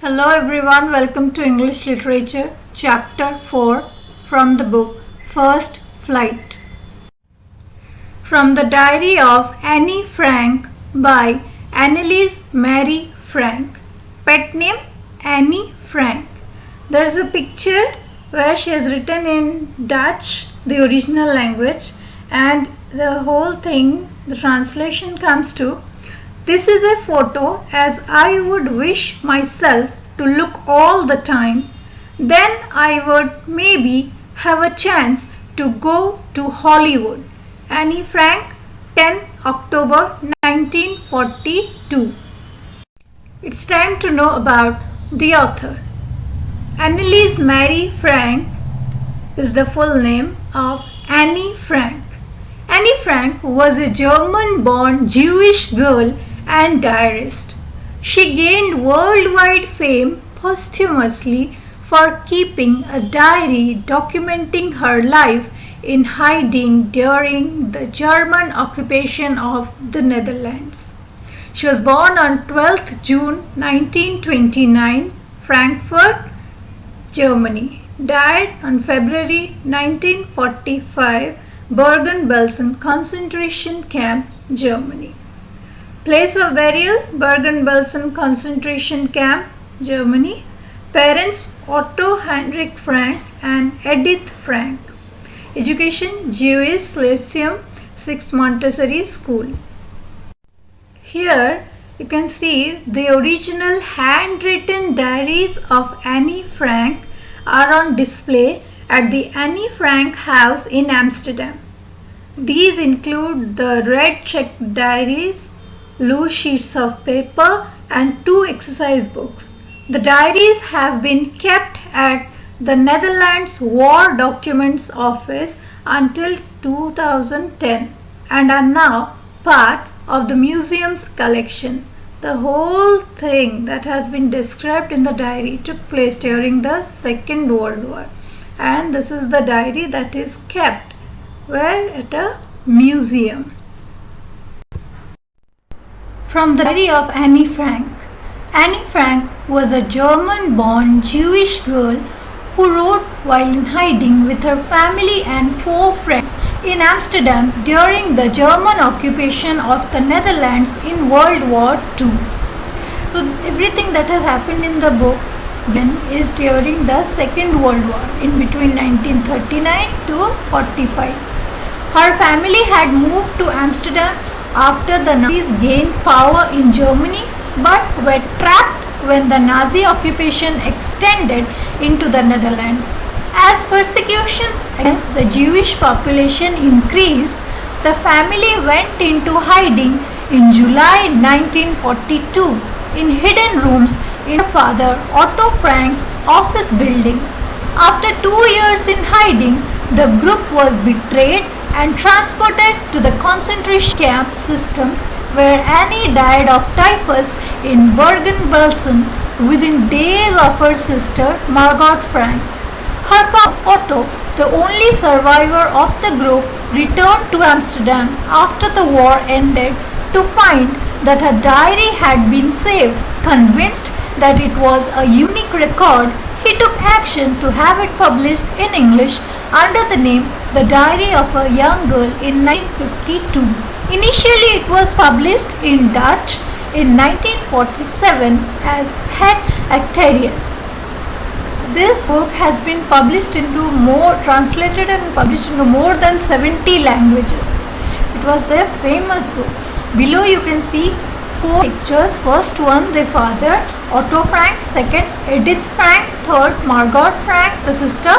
Hello everyone, welcome to English Literature, Chapter 4 from the book First Flight. From the Diary of Annie Frank by Anneliese Marie Frank. Pet name Annie Frank. There is a picture where she has written in Dutch, the original language, and the whole thing, the translation comes to: this is a photo as I would wish myself to look all the time. Then I would maybe have a chance to go to Hollywood. Annie Frank, 10 October 1942. It's time to know about the author. Anneliese Marie Frank is the full name of Annie Frank. Annie Frank was a German-born Jewish girl and diarist. She gained worldwide fame posthumously for keeping a diary documenting her life in hiding during the German occupation of the Netherlands. She was born on 12th June 1929, Frankfurt, Germany. Died on February 1945, Bergen-Belsen concentration camp, Germany. Place of burial, Bergen-Belsen concentration camp, Germany. Parents, Otto Heinrich Frank and Edith Frank. Education, Jewish Lyceum, 6 Montessori School. Here you can see the original handwritten diaries of Annie Frank are on display at the Annie Frank House in Amsterdam. These include the red checked diaries, loose sheets of paper and 2 exercise books. The diaries have been kept at the Netherlands War Documents Office until 2010 and are now part of the museum's collection. The whole thing that has been described in the diary took place during the Second World War, and this is the diary that is kept where at a museum. From the Diary of Annie Frank. Annie Frank was a German-born Jewish girl who wrote while in hiding with her family and 4 friends in Amsterdam during the German occupation of the Netherlands in World War II. So everything that has happened in the book then is during the Second World War in between 1939 to 45. Her family had moved to Amsterdam after the Nazis gained power in Germany but were trapped when the Nazi occupation extended into the Netherlands. As persecutions against the Jewish population increased, the family went into hiding in July 1942 in hidden rooms in her father Otto Frank's office building. After 2 years in hiding, the group was betrayed and transported to the concentration camp system where Annie died of typhus in Bergen-Belsen within days of her sister Margot Frank. Her father Otto, the only survivor of the group, returned to Amsterdam after the war ended to find that her diary had been saved. Convinced that it was a unique record, he took action to have it published in English under the name The Diary of a Young Girl in 1952. Initially it was published in Dutch in 1947 as Het Actarius. This book has been translated and published into more than 70 languages. It was their famous book. Below you can see 4 pictures. First one, the father, Otto Frank. Second, Edith Frank. Third, Margot Frank, the sister.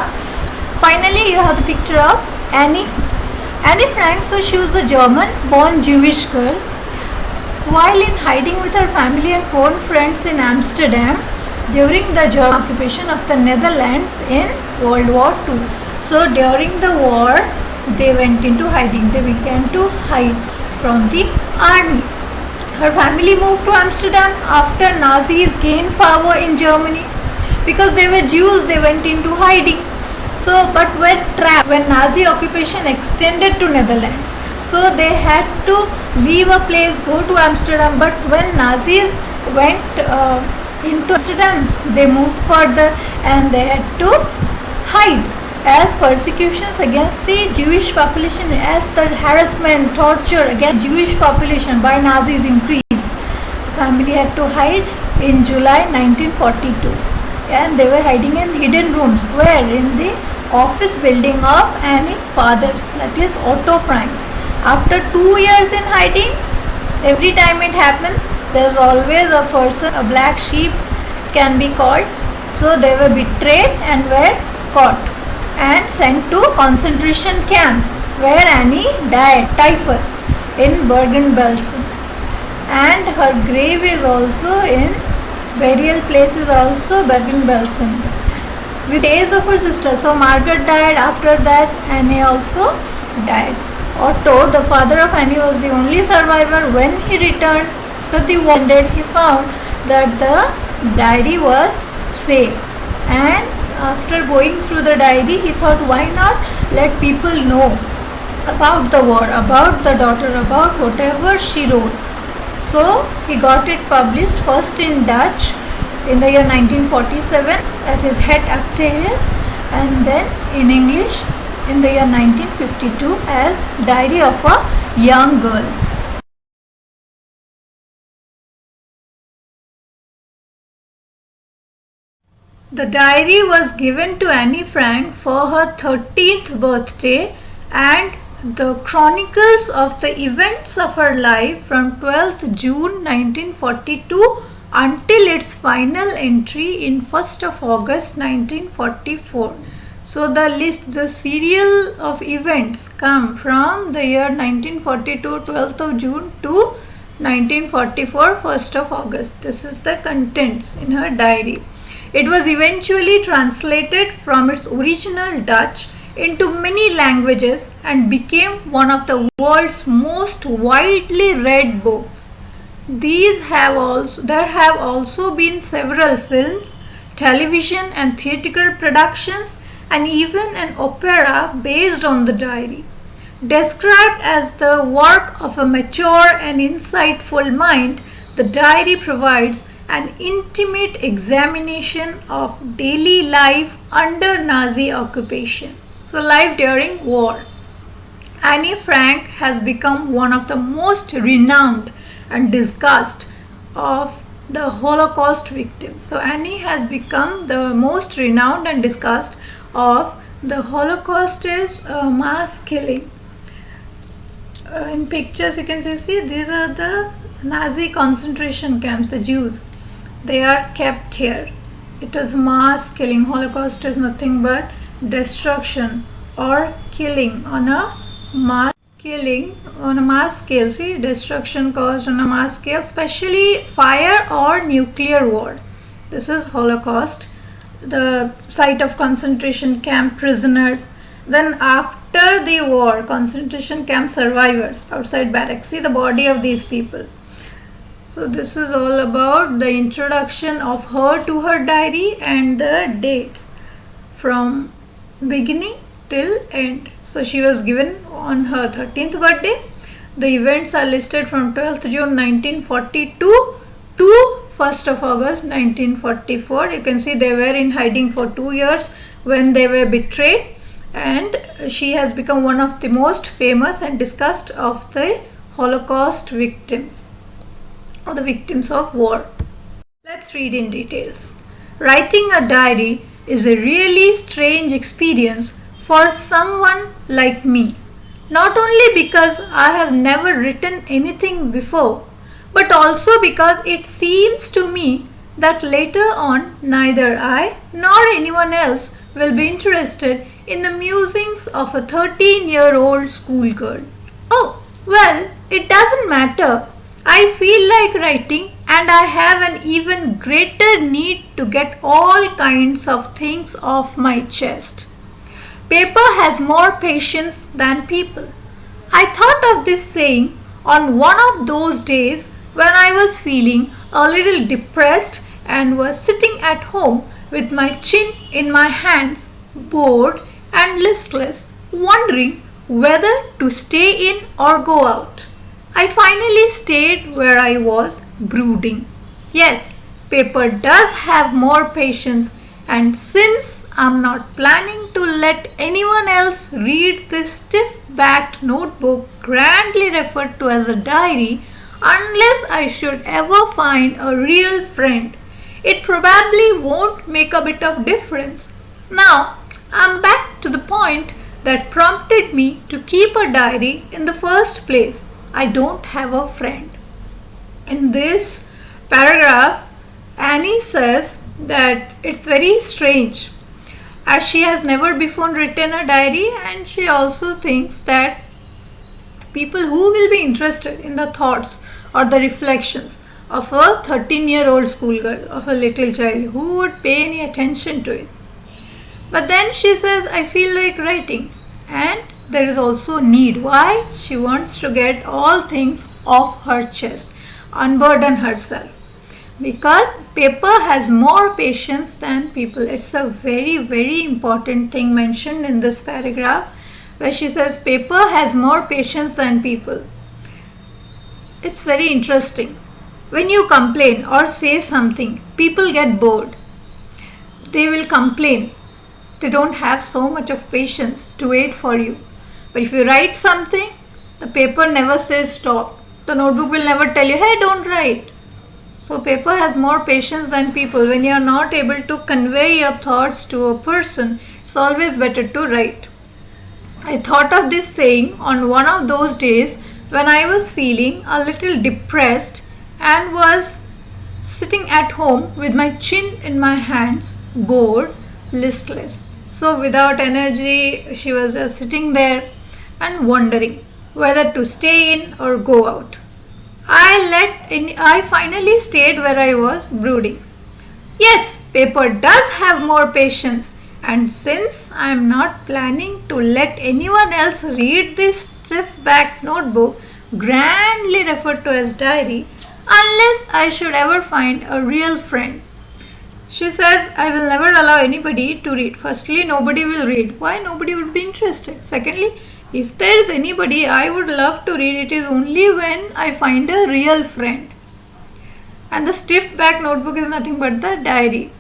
Finally, you have the picture of Annie. Annie Frank, so she was a German-born Jewish girl. While in hiding with her family and 4 friends in Amsterdam during the German occupation of the Netherlands in World War II. So during the war, they went into hiding. They began to hide from the army. Her family moved to Amsterdam after Nazis gained power in Germany. Because they were Jews, they went into hiding. So, but were trapped when Nazi occupation extended to Netherlands. So they had to leave a place, go to Amsterdam. But when Nazis went into Amsterdam. They moved further and they had to hide as persecutions against the Jewish population, as the harassment, torture against Jewish population by Nazis increased. The family had to hide in July 1942, and they were hiding in hidden rooms. Where? In the office building of Annie's father's, that is Otto Frank's. After 2 years in hiding, every time it happens, there's always a person, a black sheep can be called. So they were betrayed and were caught and sent to concentration camp, where Annie died typhus in Bergen-Belsen, and her grave is also in burial place is also Bergen-Belsen with days of her sister. So Margaret died. After that, Annie also died. Otto, the father of Annie, was the only survivor. When he returned after the war ended, he found that the diary was safe, and after going through the diary, he thought, why not let people know about the war, about the daughter, about whatever she wrote. So he got it published first in Dutch in the year 1947, that is Het Actaeus, and then in English in the year 1952 as Diary of a Young Girl. The diary was given to Annie Frank for her 13th birthday, and the chronicles of the events of her life from 12th June 1942 until its final entry in 1st of August 1944. So the list, the serial of events come from the year 1942, 12th of June to 1944, 1st of August. This is the contents in her diary. It was eventually translated from its original Dutch into many languages and became one of the world's most widely read books. There have also been several films, television and theatrical productions, and even an opera based on the diary. Described as the work of a mature and insightful mind, the diary provides an intimate examination of daily life under Nazi occupation. So, life during war. Annie Frank has become one of the most renowned and discussed of the Holocaust victims. So, Annie has become the most renowned and discussed of the Holocaust is mass killing. In pictures you can see these are the Nazi concentration camps, the Jews. They are kept here. It was mass killing. Holocaust is nothing but destruction or killing on a mass scale. See, destruction caused on a mass scale, especially fire or nuclear war. This is Holocaust. The site of concentration camp prisoners. Then after the war, concentration camp survivors outside barracks. See the body of these people. So this is all about the introduction of her to her diary and the dates from beginning till end. So she was given on her 13th birthday. The events are listed from 12th June 1942 to 1st of August 1944. You can see they were in hiding for 2 years when they were betrayed, and she has become one of the most famous and discussed of the Holocaust victims or the victims of war. Let's read in details. Writing a diary is a really strange experience for someone like me. Not only because I have never written anything before, but also because it seems to me that later on neither I nor anyone else will be interested in the musings of a 13-year-old schoolgirl. Oh, well, it doesn't matter. I feel like writing, and I have an even greater need to get all kinds of things off my chest. Paper has more patience than people. I thought of this saying on one of those days when I was feeling a little depressed and was sitting at home with my chin in my hands, bored and listless, wondering whether to stay in or go out. I finally stayed where I was, brooding. Yes, paper does have more patience, and since I'm not planning to let anyone else read this stiff-backed notebook grandly referred to as a diary, unless I should ever find a real friend, it probably won't make a bit of difference. Now, I'm back to the point that prompted me to keep a diary in the first place. I don't have a friend. In this paragraph, Annie says that it's very strange as she has never before written a diary, and she also thinks that people who will be interested in the thoughts or the reflections of a 13-year-old schoolgirl, of a little child, who would pay any attention to it. But then she says, I feel like writing, and there is also need. Why? She wants to get all things off her chest, unburden herself. Because paper has more patience than people. It's a very, very important thing mentioned in this paragraph, where she says paper has more patience than people. It's very interesting. When you complain or say something, people get bored. They will complain. They don't have so much of patience to wait for you. But if you write something, the paper never says stop. The notebook will never tell you, hey, don't write. So paper has more patience than people. When you are not able to convey your thoughts to a person, it's always better to write. I thought of this saying on one of those days when I was feeling a little depressed and was sitting at home with my chin in my hands, bored, listless. So without energy, she was just sitting there and wondering whether to stay in or go out. I finally stayed where I was, brooding. Yes, paper does have more patience, and since I am not planning to let anyone else read this stiff-backed notebook, grandly referred to as diary, unless I should ever find a real friend. She says, I will never allow anybody to read. Firstly, nobody will read. Why? Nobody would be interested. Secondly, if there is anybody I would love to read, it is only when I find a real friend. And the stiff back notebook is nothing but the diary.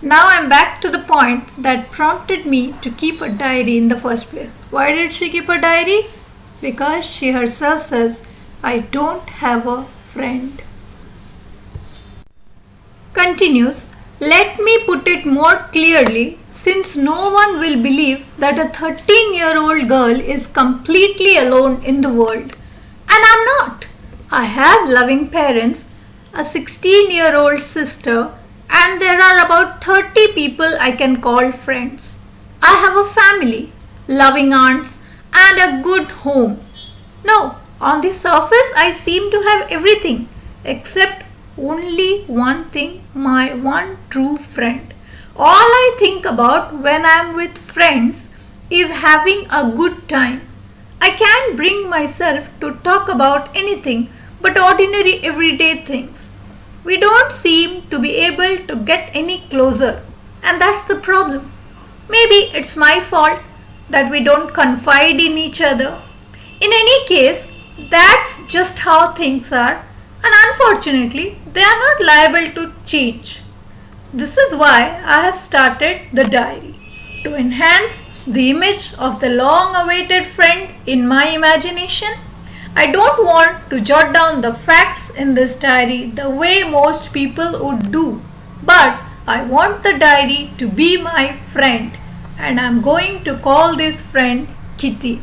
Now I am back to the point that prompted me to keep a diary in the first place. Why did she keep a diary? Because she herself says, I don't have a friend. Continues, let me put it more clearly, since no one will believe that a 13-year-old girl is completely alone in the world. And I'm not. I have loving parents, a 16-year-old sister, and there are about 30 people I can call friends. I have a family, loving aunts, and a good home. No, on the surface I seem to have everything except only one thing, my one true friend. All I think about when I am with friends is having a good time. I can't bring myself to talk about anything but ordinary everyday things. We don't seem to be able to get any closer, and that's the problem. Maybe it's my fault that we don't confide in each other. In any case, that's just how things are, and unfortunately, they are not liable to change. This is why I have started the diary, to enhance the image of the long-awaited friend in my imagination. I don't want to jot down the facts in this diary the way most people would do, but I want the diary to be my friend, and I am going to call this friend Kitty.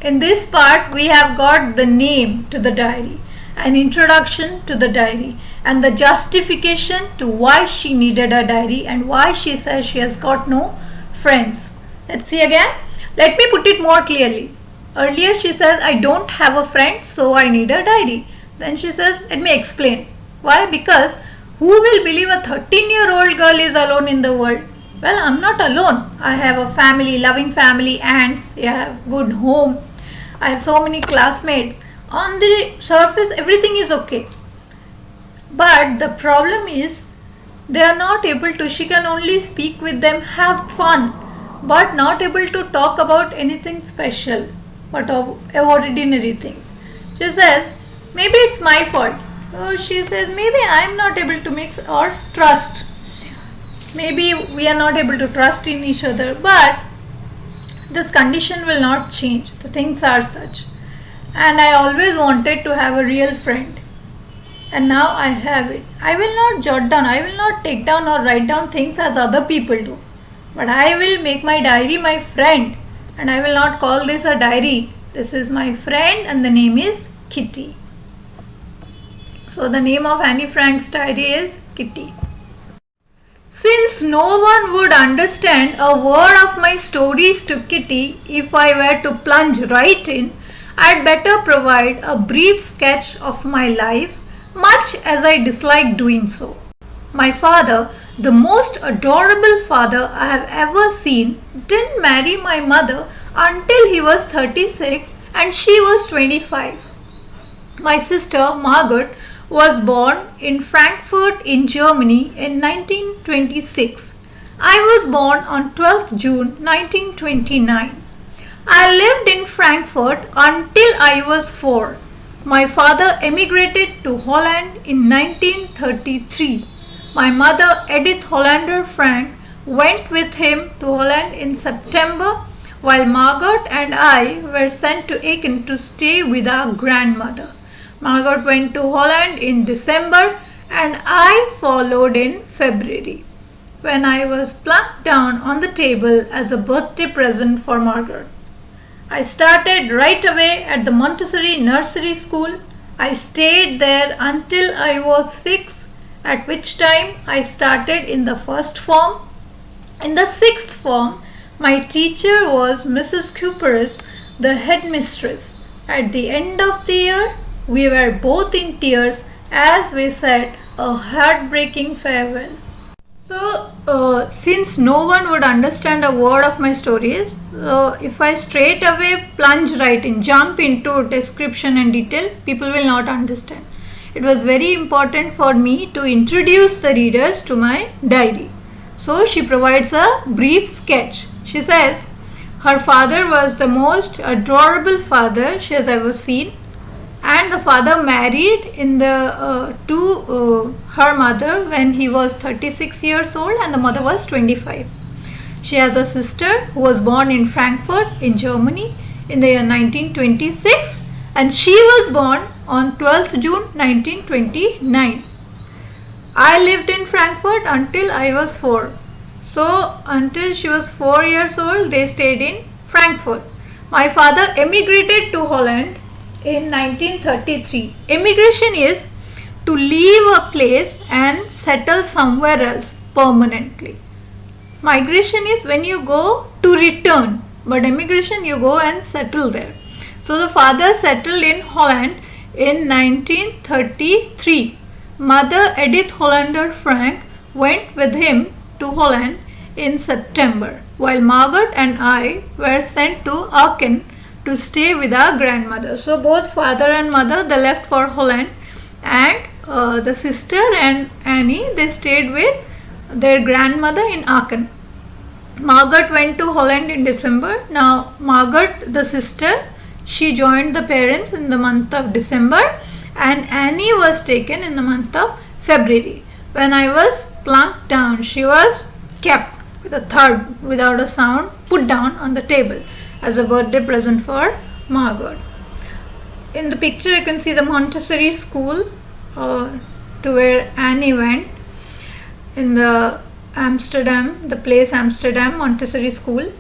In this part, we have got the name to the diary, an introduction to the diary, and the justification to why she needed a diary and why she says she has got no friends. Let's see again. Let me put it more clearly. Earlier she says, I don't have a friend, so I need a diary. Then she says, let me explain. Why? Because who will believe a 13-year-old girl is alone in the world? Well, I'm not alone. I have a family, loving family, aunts, I have good home. I have so many classmates. On the surface, everything is okay. But the problem is, they are not able to, she can only speak with them, have fun, but not able to talk about anything special, but of ordinary things. She says, maybe it's my fault. So she says, maybe I'm not able to mix or trust. Maybe we are not able to trust in each other, but this condition will not change. The things are such. And I always wanted to have a real friend. And now I have it. I will not jot down, I will not take down or write down things as other people do. But I will make my diary my friend. And I will not call this a diary. This is my friend and the name is Kitty. So the name of Annie Frank's diary is Kitty. Since no one would understand a word of my stories to Kitty if I were to plunge right in, I'd better provide a brief sketch of my life, much as I dislike doing so. My father, the most adorable father I have ever seen, didn't marry my mother until he was 36 and she was 25. My sister Margaret was born in Frankfurt in Germany in 1926. I was born on 12th June 1929. I lived in Frankfurt until I was 4. My father emigrated to Holland in 1933. My mother, Edith Hollander Frank, went with him to Holland in September, while Margaret and I were sent to Aachen to stay with our grandmother. Margaret went to Holland in December and I followed in February, when I was plunked down on the table as a birthday present for Margaret. I started right away at the Montessori nursery school. I stayed there until I was 6, at which time I started in the first form. In the sixth form, my teacher was Mrs. Cooper's, the headmistress. At the end of the year, we were both in tears as we said a heartbreaking farewell. So, since no one would understand a word of my stories, if I straight away plunge right in, jump into description and detail, people will not understand. It was very important for me to introduce the readers to my diary. So, she provides a brief sketch. She says, her father was the most adorable father she has ever seen. And the father married to her mother when he was 36 years old and the mother was 25. She has a sister who was born in Frankfurt in Germany in the year 1926 and she was born on 12th June 1929. I lived in Frankfurt until I was 4. So until she was 4 years old they stayed in Frankfurt. My father emigrated to Holland in 1933. Emigration is to leave a place and settle somewhere else permanently. Migration is when you go to return, but emigration you go and settle there. So the father settled in Holland in 1933. Mother Edith Hollander Frank went with him to Holland in September, while Margaret and I were sent to Aachen to stay with our grandmother. So both father and mother they left for Holland and the sister and Annie they stayed with their grandmother in Aachen. Margaret went to Holland in December. Now Margaret the sister she joined the parents in the month of December and Annie was taken in the month of February. When I was plunked down she was kept with a thud without a sound put down on the table as a birthday present for Margaret. In the picture you can see the Montessori school to where Annie went in the place Amsterdam Montessori school.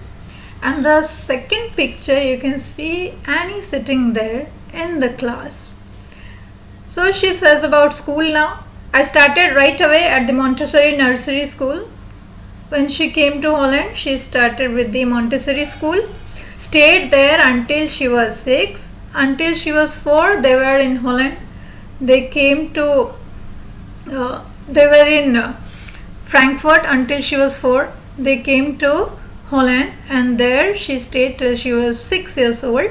And the second picture you can see Annie sitting there in the class. So she says about school now. I started right away at the Montessori nursery school. When she came to Holland she started with the Montessori school. Stayed there until she was 6. Until she was 4, they were in Holland. They were in Frankfurt until she was 4. They came to Holland and there she stayed till she was 6 years old.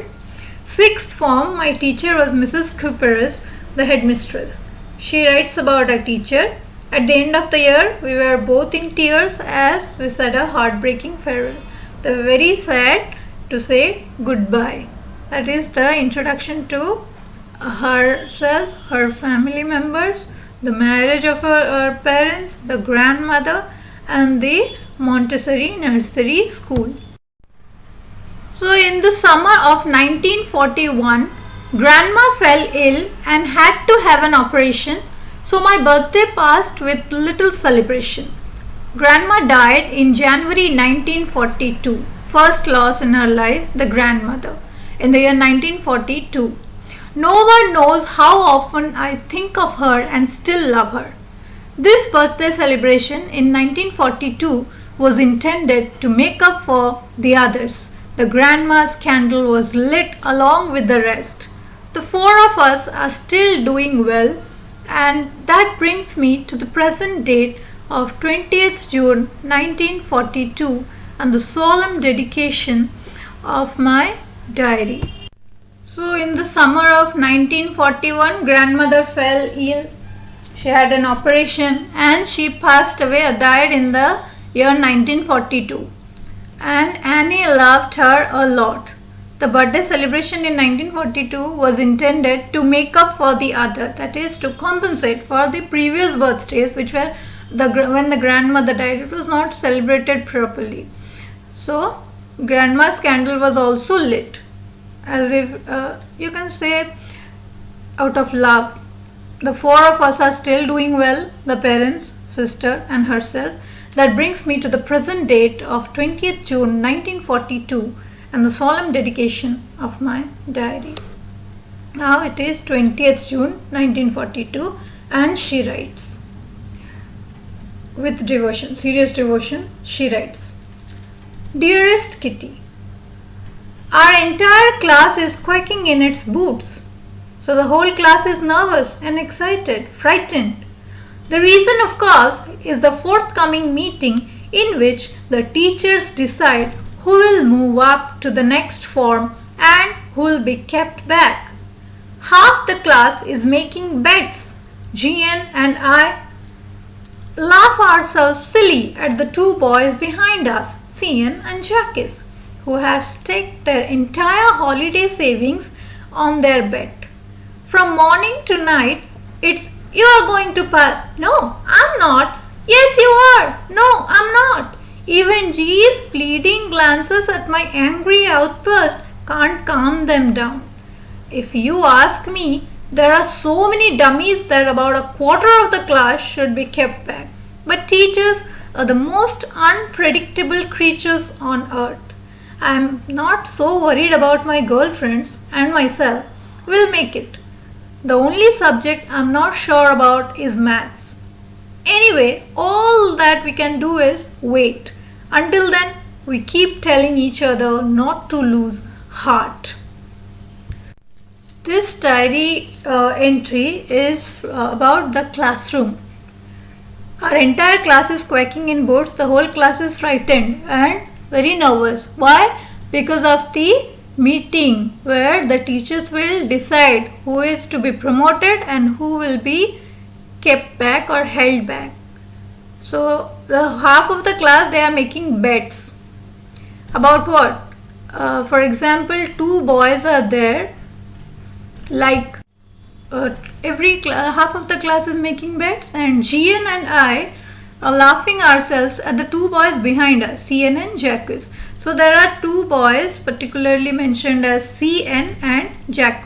Sixth form, my teacher was Mrs. Cooper's, the headmistress. She writes about her teacher. At the end of the year, we were both in tears as we said a heartbreaking farewell. They were very sad to say goodbye. That is the introduction to herself, her family members, the marriage of her parents, the grandmother, and the Montessori nursery school. So, in the summer of 1941, Grandma fell ill and had to have an operation, so my birthday passed with little celebration. Grandma died in January 1942. First loss in her life, the grandmother, in the year 1942. No one knows how often I think of her and still love her. This birthday celebration in 1942 was intended to make up for the others. The grandma's candle was lit along with the rest. The four of us are still doing well, and that brings me to the present date of 20th June 1942 and the solemn dedication of my diary. So in the summer of 1941, grandmother fell ill. She had an operation and she passed away or died in the year 1942. And Annie loved her a lot. The birthday celebration in 1942 was intended to make up for the other, that is to compensate for the previous birthdays which were when the grandmother died. It was not celebrated properly. So grandma's candle was also lit, as if you can say out of love. The four of us are still doing well, the parents, sister and herself. That brings me to the present date of 20th June 1942 and the solemn dedication of my diary. Now it is 20th June 1942 and she writes, with devotion, serious devotion, she writes, Dearest Kitty, our entire class is quaking in its boots. So the whole class is nervous and excited, frightened. The reason, of course, is the forthcoming meeting in which the teachers decide who will move up to the next form and who will be kept back. Half the class is making bets. GN and I laugh ourselves silly at the two boys behind us, CN and Jacques, who have staked their entire holiday savings on their bet. From morning to night, it's you are going to pass. No, I'm not. Yes, you are. No, I'm not. Even G's pleading glances at my angry outburst can't calm them down. If you ask me, there are so many dummies that about a quarter of the class should be kept back. But teachers are the most unpredictable creatures on earth. I'm not so worried about my girlfriends and myself. We'll make it. The only subject I'm not sure about is maths. Anyway, all that we can do is wait. Until then, we keep telling each other not to lose heart. This diary entry is about the classroom. Our entire class is quaking in boots. The whole class is frightened and very nervous. Why? Because of the meeting where the teachers will decide who is to be promoted and who will be kept back or held back. So the half of the class, they are making bets. About what? For example, two boys are there, like half of the class is making bets, and GN and I are laughing ourselves at the two boys behind us, CN and Jacques. So there are two boys particularly mentioned as CN and Jacques.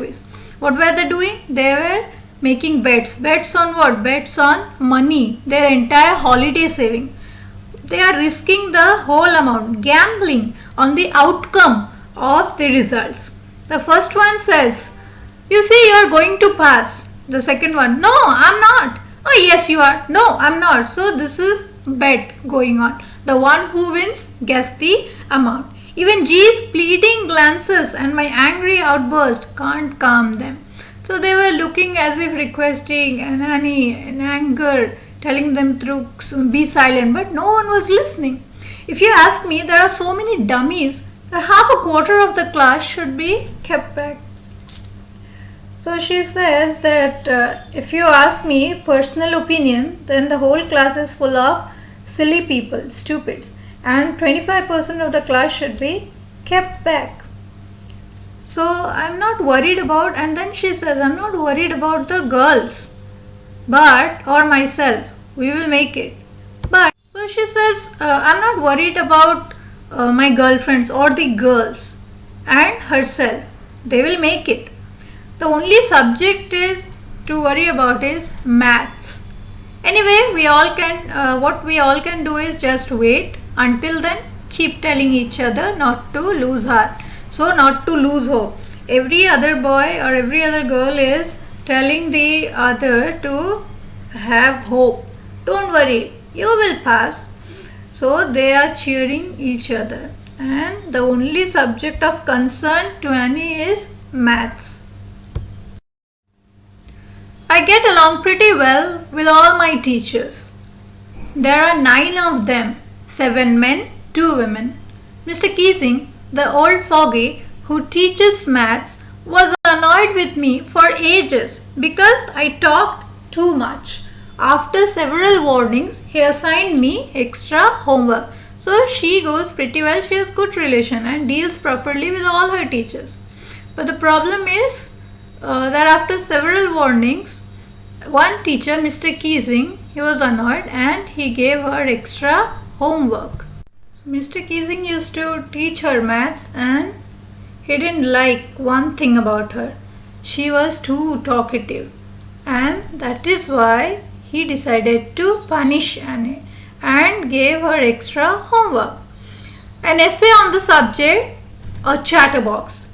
What were they doing? They were making bets. Bets on what? Bets on money, their entire holiday saving. They are risking the whole amount, gambling on the outcome of the results. The first one says, you see, you are going to pass. The second one, no, I'm not. Oh yes, you are. No, I'm not. So this is bet going on. The one who wins gets the amount. Even G's pleading glances and my angry outburst can't calm them. So they were looking as if requesting, and Annie in anger, telling them to be silent, but no one was listening. If you ask me, there are so many dummies that half a quarter of the class should be kept back. So she says that if you ask me personal opinion, then the whole class is full of silly people, stupids, and 25% of the class should be kept back. So So I'm not worried about, and then she says, I'm not worried about the girls, but, or myself, we will make it. But, so she says, I'm not worried about my girlfriends or the girls and herself. They will make it. The only subject is to worry about is maths. Anyway, we all can, what we all can do is just wait. Until then, keep telling each other not to lose heart. So not to lose hope. Every other boy or every other girl is telling the other to have hope. Don't worry, you will pass. So they are cheering each other. And the only subject of concern to Annie is maths. I get along pretty well with all my teachers. There are 9 of them, 7 men, 2 women. Mr. Keesing, the old fogey who teaches maths, was annoyed with me for ages because I talked too much. After several warnings, he assigned me extra homework. So she goes pretty well, she has good relation and deals properly with all her teachers. But the problem is that after several warnings, one teacher, Mr. Keesing, he was annoyed and he gave her extra homework. Mr. Keesing used to teach her maths and he didn't like one thing about her. She was too talkative, and that is why he decided to punish Annie and gave her extra homework. An essay on the subject, a chatterbox.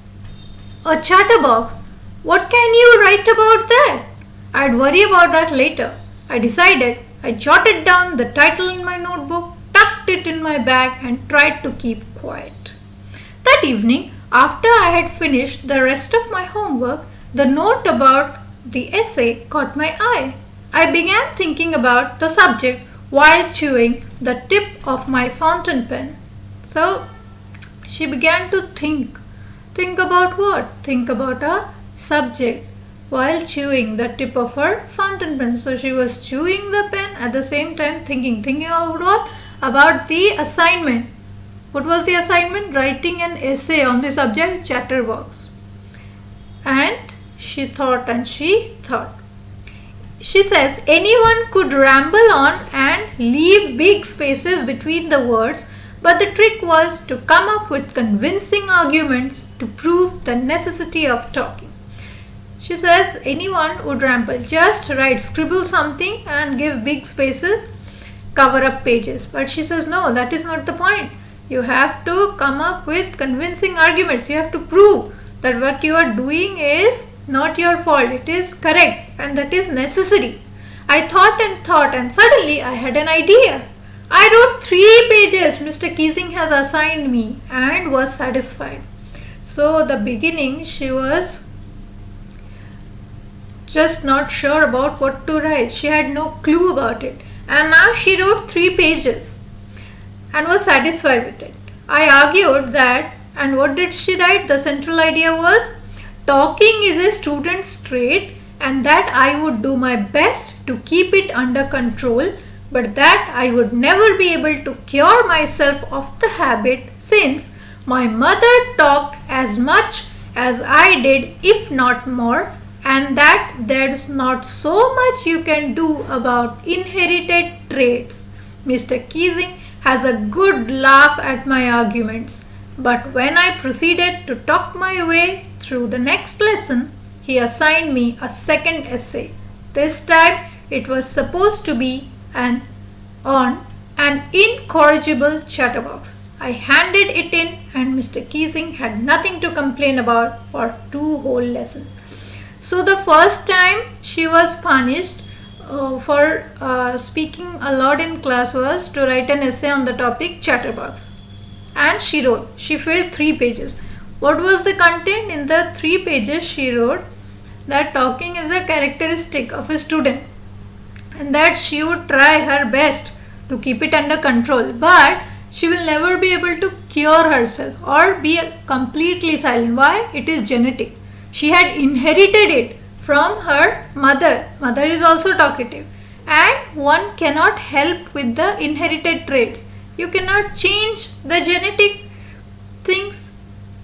A chatterbox? What can you write about that? I'd worry about that later. I decided. I jotted down the title in my notebook, tucked it in my bag and tried to keep quiet. That evening, after I had finished the rest of my homework, the note about the essay caught my eye. I began thinking about the subject while chewing the tip of my fountain pen. So, she began to think. Think about what? Think about a subject while chewing the tip of her fountain pen. So, she was chewing the pen at the same time thinking. Thinking about what? About the assignment. What was the assignment? Writing an essay on the subject chatterbox. And she thought and she thought. She says anyone could ramble on and leave big spaces between the words, but the trick was to come up with convincing arguments to prove the necessity of talking. She says anyone would ramble. Just write, scribble something and give big spaces, cover up pages. But she says no, that is not the point. You have to come up with convincing arguments. You have to prove that what you are doing is not your fault. It is correct and that is necessary. I thought and suddenly I had an idea. I wrote 3 pages Mr. Keesing has assigned me and was satisfied. So the beginning she was just not sure about what to write. She had no clue about it. And now she wrote 3 pages and was satisfied with it. I argued that, and what did she write? The central idea was talking is a student's trait and that I would do my best to keep it under control, but that I would never be able to cure myself of the habit since my mother talked as much as I did, if not more, and that there's not so much you can do about inherited traits. Mr. Keesing has a good laugh at my arguments, but when I proceeded to talk my way through the next lesson, he assigned me a second essay. This time it was supposed to be on an incorrigible chatterbox. I handed it in and Mr. Keesing had nothing to complain about for 2 whole lessons. So the first time she was punished for speaking a lot in class was to write an essay on the topic chatterbox. And she wrote. She filled 3 pages. What was the content? In the 3 pages she wrote that talking is a characteristic of a student and that she would try her best to keep it under control, but she will never be able to cure herself or be completely silent. Why? It is genetic. She had inherited it from her mother. Mother is also talkative and one cannot help with the inherited traits. You cannot change the genetic things.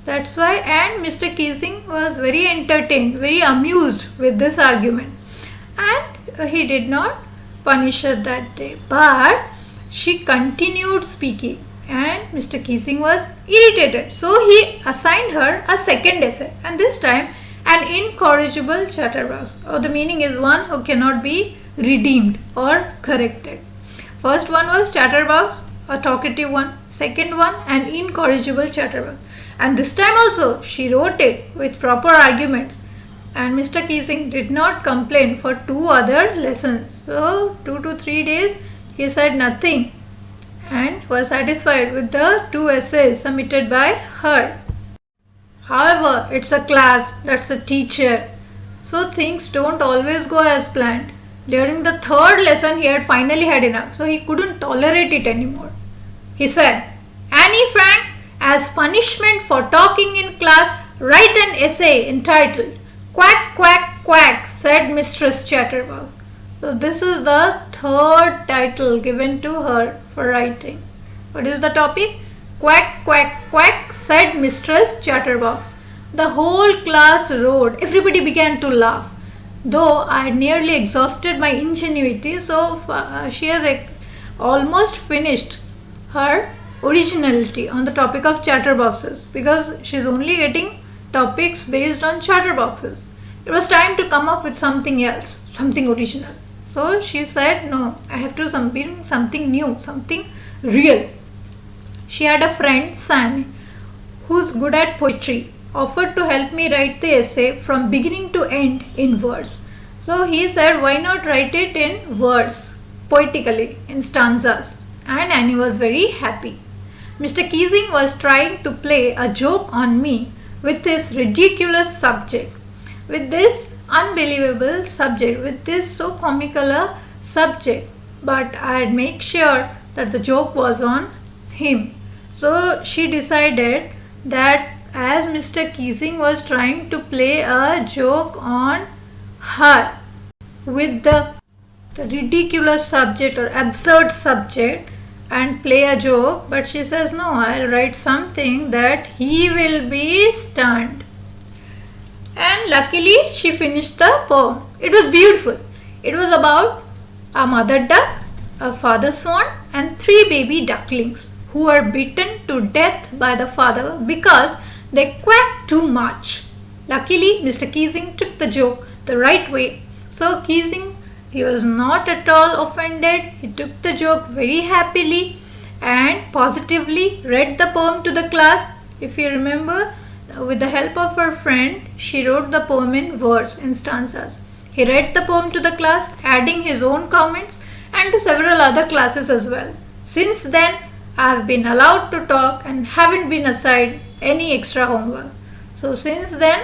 That's why, and Mr. Keesing was very entertained, very amused with this argument, and he did not punish her that day. But she continued speaking, and Mr. Keesing was irritated. So he assigned her a second essay, and this time an incorrigible chatterbox, or the meaning is one who cannot be redeemed or corrected. First one was chatterbox, a talkative one. Second one, an incorrigible chatterbox. And this time also she wrote it with proper arguments. And Mr. Keesing did not complain for 2 other lessons. So 2 to 3 days he said nothing and was satisfied with the 2 essays submitted by her. However, it's a class, that's a teacher. So things don't always go as planned. During the 3rd lesson he had finally had enough. So he couldn't tolerate it anymore. He said, "Annie Frank, as punishment for talking in class, write an essay entitled Quack, Quack, Quack, said Mistress Chatterbox." So this is the 3rd title given to her for writing. What is the topic? Quack, Quack, Quack, said Mistress Chatterbox. The whole class roared. Everybody began to laugh. Though I had nearly exhausted my ingenuity, so she has almost finished her originality on the topic of chatterboxes, because she's only getting topics based on chatterboxes. It was time to come up with something else, something original. So she said, no, I have to bring something new, something real. She had a friend, Sam, who's good at poetry, offered to help me write the essay from beginning to end in verse. So he said, why not write it in verse, poetically, in stanzas? And Annie was very happy. Mr. Keesing was trying to play a joke on me with his ridiculous subject, with this unbelievable subject, with this so comical a subject. But I'd make sure that the joke was on him. So she decided that as Mr. Keesing was trying to play a joke on her with the ridiculous subject or absurd subject and play a joke, but she says, no, I'll write something that he will be stunned. And luckily she finished the poem. It was beautiful. It was about a mother duck, a father swan, and 3 baby ducklings who were beaten to death by the father because they quacked too much. Luckily, Mr. Keesing took the joke the right way. So Keesing, he was not at all offended. He took the joke very happily and positively read the poem to the class. If you remember, with the help of her friend, she wrote the poem in verse, in stanzas. He read the poem to the class, adding his own comments and to several other classes as well. Since then, I have been allowed to talk and haven't been assigned any extra homework. So since then,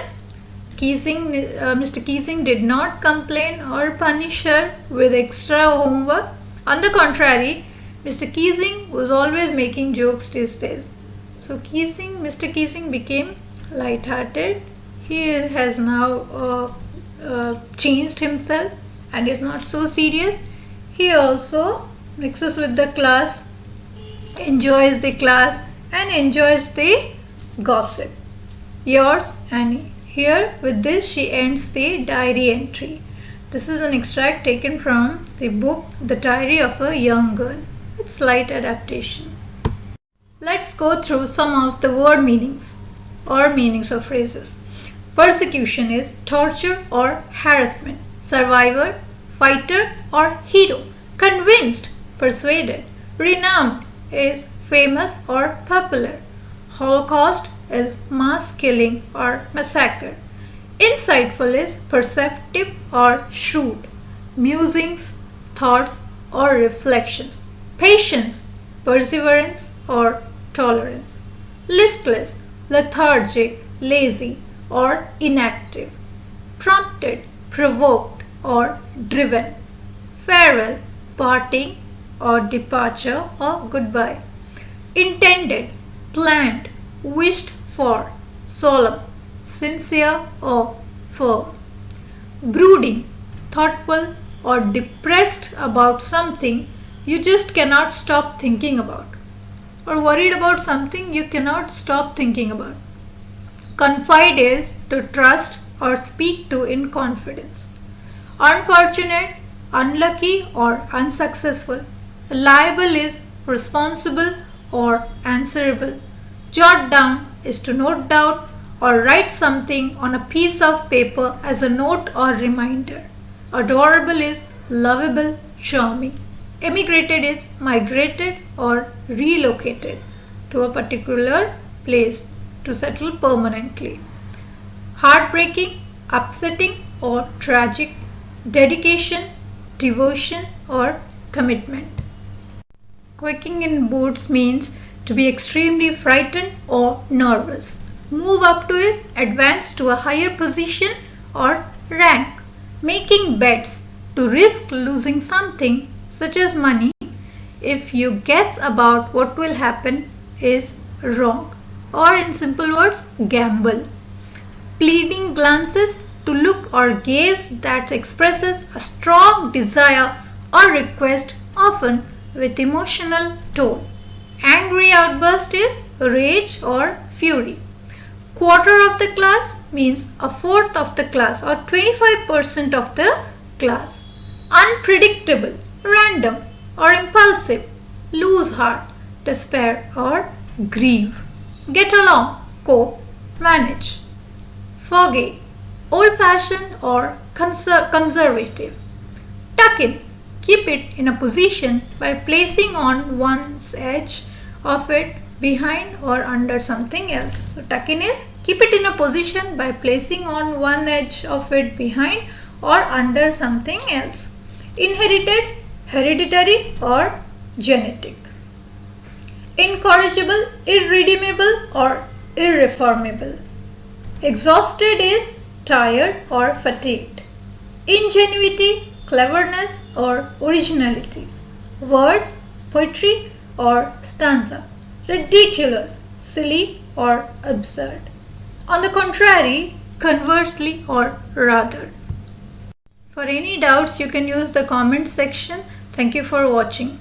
Mr. Keesing did not complain or punish her with extra homework. On the contrary, Mr. Keesing was always making jokes these days. So Mr. Keesing became light-hearted. He has now changed himself and is not so serious. He also mixes with the class, enjoys the class and enjoys the gossip. Yours, Annie. Here with this she ends the diary entry. This is an extract taken from the book The Diary of a Young Girl. It's slight adaptation. Let's go through some of the word meanings or meanings of phrases. Persecution is torture or harassment. Survivor, fighter or hero. Convinced, persuaded. Renowned is famous or popular. Holocaust is mass killing or massacre. Insightful is perceptive or shrewd. Musings, thoughts or reflections. Patience, perseverance or tolerance. Listless, lethargic, lazy or inactive. Prompted, provoked or driven. Farewell, parting or departure or goodbye. Intended, planned, wished for, solemn, sincere or firm. Brooding, thoughtful or depressed about something you just cannot stop thinking about, or worried about something you cannot stop thinking about. Confide is to trust or speak to in confidence. Unfortunate, unlucky or unsuccessful. Liable is responsible or answerable. Jot down is to note down or write something on a piece of paper as a note or reminder. Adorable is lovable, charming. Emigrated is migrated or relocated to a particular place to settle permanently. Heartbreaking, upsetting or tragic. Dedication, devotion or commitment. Quaking in boots means to be extremely frightened or nervous. Move up to is advance to a higher position or rank. Making bets to risk losing something such as money if you guess about what will happen is wrong, or in simple words, gamble. Pleading glances to look or gaze that expresses a strong desire or request, often with emotional tone. Angry outburst is rage or fury. Quarter of the class means a fourth of the class or 25% of the class. Unpredictable, random or impulsive. Lose heart, despair or grieve. Get along, cope, manage. Foggy, old-fashioned or conservative. Tuck in, keep it in a position by placing on one's edge of it behind or under something else. So tuck in is keep it in a position by placing on one edge of it behind or under something else. Inherited, hereditary or genetic. Incorrigible, irredeemable or irreformable. Exhausted is tired or fatigued. Ingenuity, cleverness or originality. Verse, poetry or stanza. Ridiculous, silly or absurd. On the contrary, conversely or rather. For any doubts, you can use the comment section. Thank you for watching.